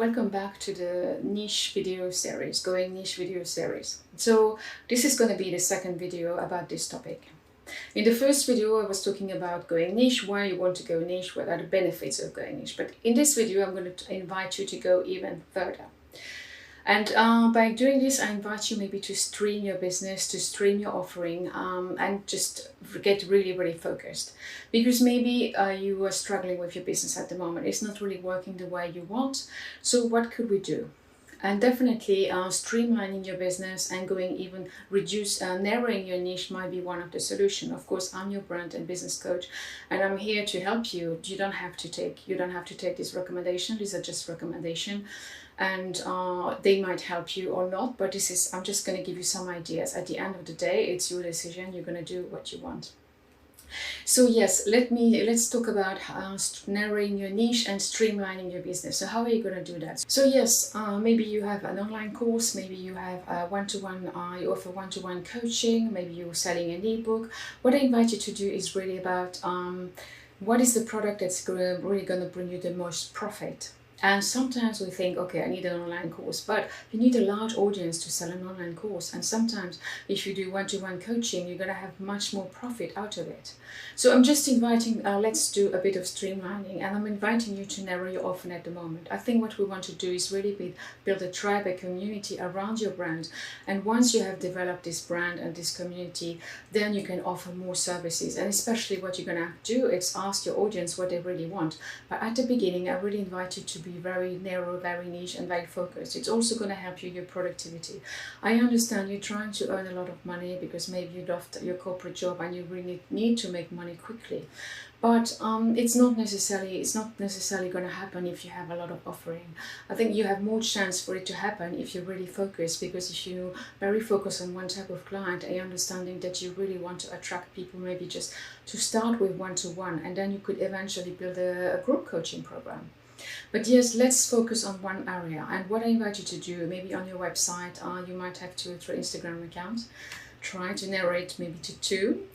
Welcome back to the niche video series, Going Niche video series. So this is going to be the second video about this topic. In the first video I was talking about going niche, why you want to go niche, what are the benefits of going niche. But in this video I'm going to invite you to go even further. And by doing this, I invite you maybe to stream your business, to stream your offering, and just get really, really focused. Because maybe you are struggling with your business at the moment. It's not really working the way you want. So what could we do? And definitely streamlining your business and going even narrowing your niche might be one of the solutions. Of course, I'm your brand and business coach, and I'm here to help you. You don't have to take this recommendation. These are just recommendations, and they might help you or not. But I'm just going to give you some ideas. At the end of the day, it's your decision. You're going to do what you want. So yes, let's talk about narrowing your niche and streamlining your business. So how are you going to do that? So yes, maybe you have an online course, maybe you have you offer one-to-one coaching, maybe you're selling an ebook. What I invite you to do is really about what is the product that's really going to bring you the most profit. And sometimes we think, okay, I need an online course, but you need a large audience to sell an online course. And sometimes if you do one-to-one coaching, you're going to have much more profit out of it. So I'm just inviting, let's do a bit of streamlining, and I'm inviting you to narrow your offering at the moment. I think what we want to do is really build a tribe, a community around your brand. And once you have developed this brand and this community, then you can offer more services. And especially what you're going to have to do is ask your audience what they really want. But at the beginning, I really invite you to be very narrow, very niche and very focused. It's also going to help you your productivity. I understand you're trying to earn a lot of money because maybe you left your corporate job and you really need to make money quickly. But it's not necessarily going to happen if you have a lot of offering. I think you have more chance for it to happen if you're really focused, because if you very focus on one type of client, I understanding that you really want to attract people, maybe just to start with one-to-one, and then you could eventually build a group coaching program. But yes, let's focus on one area. And what I invite you to do, maybe on your website, you might have 2 or 3 Instagram accounts. Try to narrow it maybe to 2.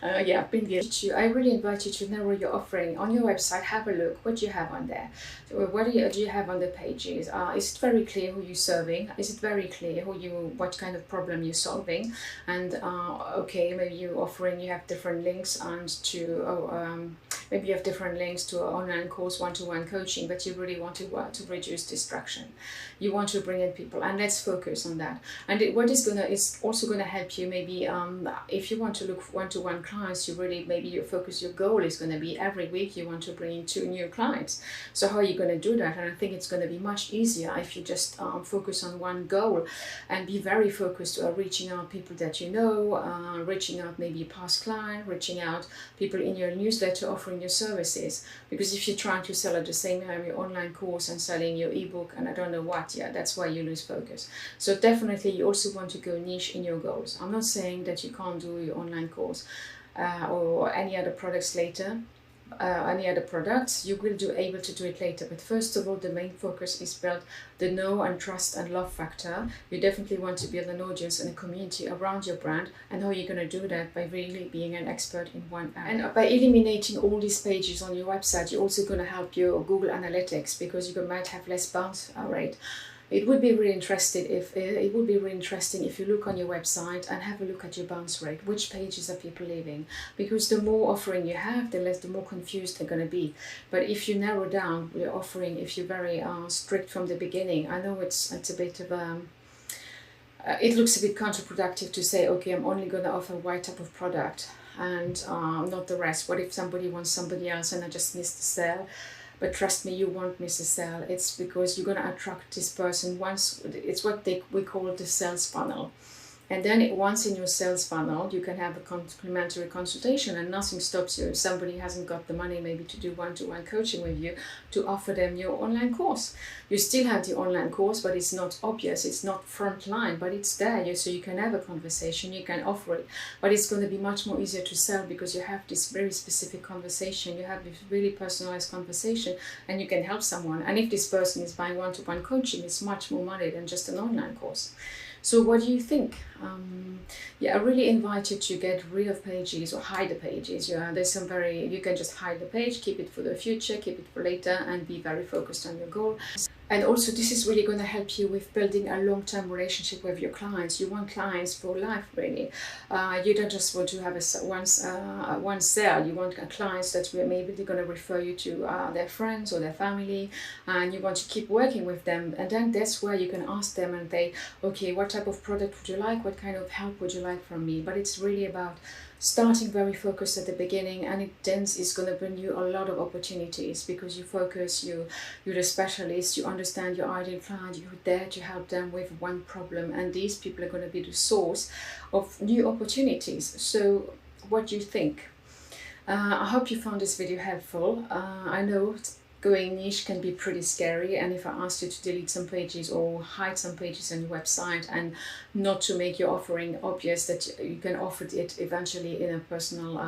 Yeah, been guilty. I really invite you to narrow your offering on your website. Have a look what you have on there. What do you have on the pages? Is it very clear who you're serving? Is it very clear what kind of problem you're solving? And okay, maybe you're offering, you have different links and maybe you have different links to an online course, one-to-one coaching, but you really want to reduce distraction. You want to bring in people, and let's focus on that. And what is also going to help you, maybe if you want to look for one-to-one clients, your goal is going to be every week you want to bring in 2 new clients. So how are you going to do that? And I think it's going to be much easier if you just focus on one goal and be very focused on reaching out people that you know, reaching out maybe a past client, reaching out people in your newsletter, offering your services. Because if you're trying to sell at the same time your online course and selling your ebook and I don't know what, yeah, that's why you lose focus. So definitely you also want to go niche in your goals. I'm not saying that you can't do your online course or any other products later. Any other products, you will be able to do it later. But first of all, the main focus is build the know and trust and love factor. You definitely want to build an audience and a community around your brand. And how you're going to do that? By really being an expert in one area. And by eliminating all these pages on your website, you're also going to help your Google Analytics, because you might have less bounce rate. It would be really interesting if you look on your website and have a look at your bounce rate. Which pages are people leaving? Because the more offering you have, the more confused they're going to be. But if you narrow down your offering, if you're very strict from the beginning, I know it's a bit of it looks a bit counterproductive to say, okay, I'm only going to offer one type of product and not the rest. What if somebody wants somebody else and I just missed the sale? But trust me, you won't miss a sale. It's because you're going to attract this person once. It's what we call the sales funnel. And then once in your sales funnel, you can have a complimentary consultation, and nothing stops you if somebody hasn't got the money maybe to do one-to-one coaching with you, to offer them your online course. You still have the online course, but it's not obvious. It's not front line, but it's there. So you can have a conversation, you can offer it, but it's going to be much more easier to sell because you have this very specific conversation. You have this really personalized conversation and you can help someone. And if this person is buying one-to-one coaching, it's much more money than just an online course. So what do you think? Yeah, I really invite you to get rid of pages or hide the pages. Yeah, there's some you can just hide the page, keep it for the future, keep it for later, and be very focused on your goal. And also, this is really going to help you with building a long-term relationship with your clients. You want clients for life, really. You don't just want to have one sale. You want clients that maybe they're going to refer you to their friends or their family, and you want to keep working with them. And then that's where you can ask them and say, okay, what type of product would you like? What kind of help would you like from me? But it's really about starting very focused at the beginning, and it then is going to bring you a lot of opportunities because you focus, you're the specialist, you understand your ideal client, you're there to help them with one problem, and these people are going to be the source of new opportunities. So what do you think? I hope you found this video helpful. I know going niche can be pretty scary, and if I asked you to delete some pages or hide some pages on your website and not to make your offering obvious, that you can offer it eventually in a personal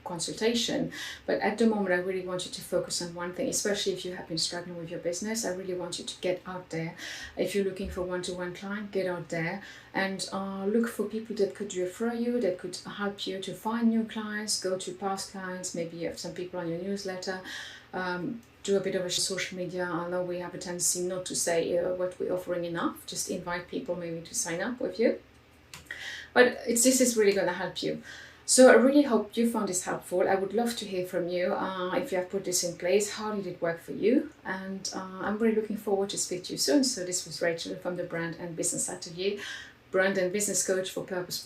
consultation. But at the moment I really want you to focus on one thing, especially if you have been struggling with your business. I really want you to get out there. If you're looking for one-to-one client, get out there and look for people that could refer you, that could help you to find new clients. Go to past clients, maybe you have some people on your newsletter. Do a bit of a social media. I know we have a tendency not to say what we're offering enough. Just invite people maybe to sign up with you. But this is really going to help you. So I really hope you found this helpful. I would love to hear from you if you have put this in place. How did it work for you? And I'm really looking forward to speak to you soon. So this was Rachel from the Brand and Business Atelier, brand and business coach for purposeful